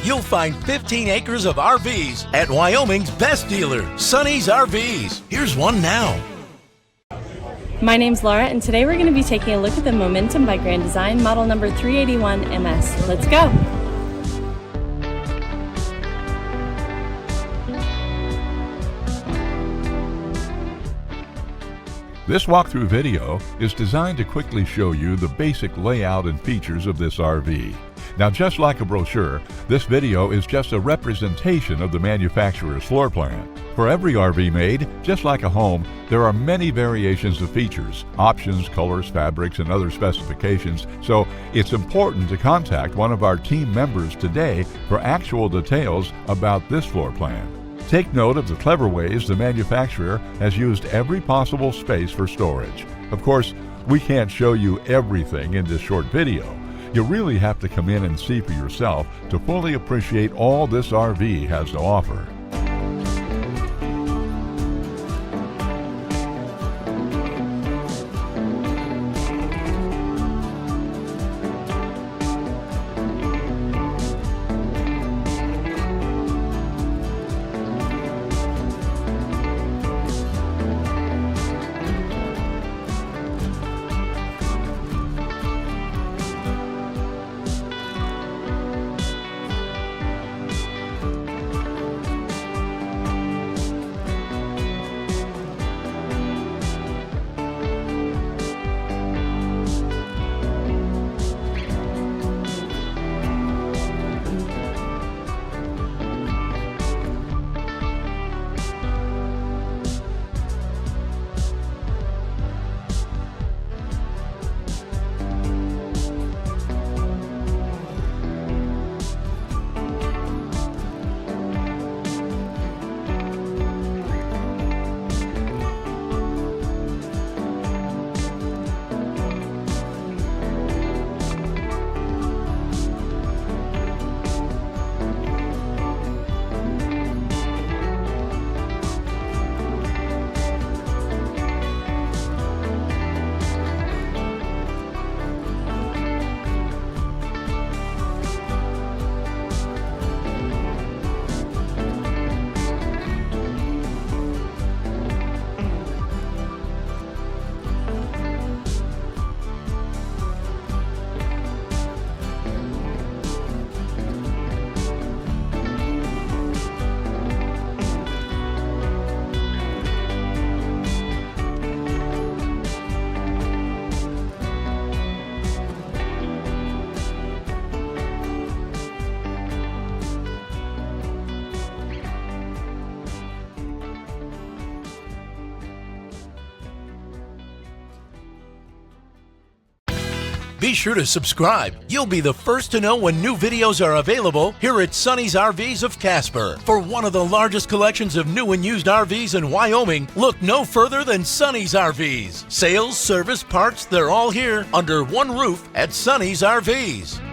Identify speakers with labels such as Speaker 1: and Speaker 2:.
Speaker 1: you'll find 15 acres of RVs at Wyoming's best dealer, Sonny's RVs. Here's one now.
Speaker 2: My name's Laura, and today we're going to be taking a look at the Momentum by Grand Design model number 381MS. Let's go!
Speaker 3: This walkthrough video is designed to quickly show you the basic layout and features of this RV. Now, just like a brochure, this video is just a representation of the manufacturer's floor plan. For every RV made, just like a home, there are many variations of features, options, colors, fabrics, and other specifications, so it's important to contact one of our team members today for actual details about this floor plan. Take note of the clever ways the manufacturer has used every possible space for storage. Of course, we can't show you everything in this short video. You really have to come in and see for yourself to fully appreciate all this RV has to offer.
Speaker 1: Be sure to subscribe. You'll be the first to know when new videos are available here at Sonny's RVs of Casper. For one of the largest collections of new and used RVs in Wyoming, look no further than Sonny's RVs. Sales, service, parts, they're all here under one roof at Sonny's RVs.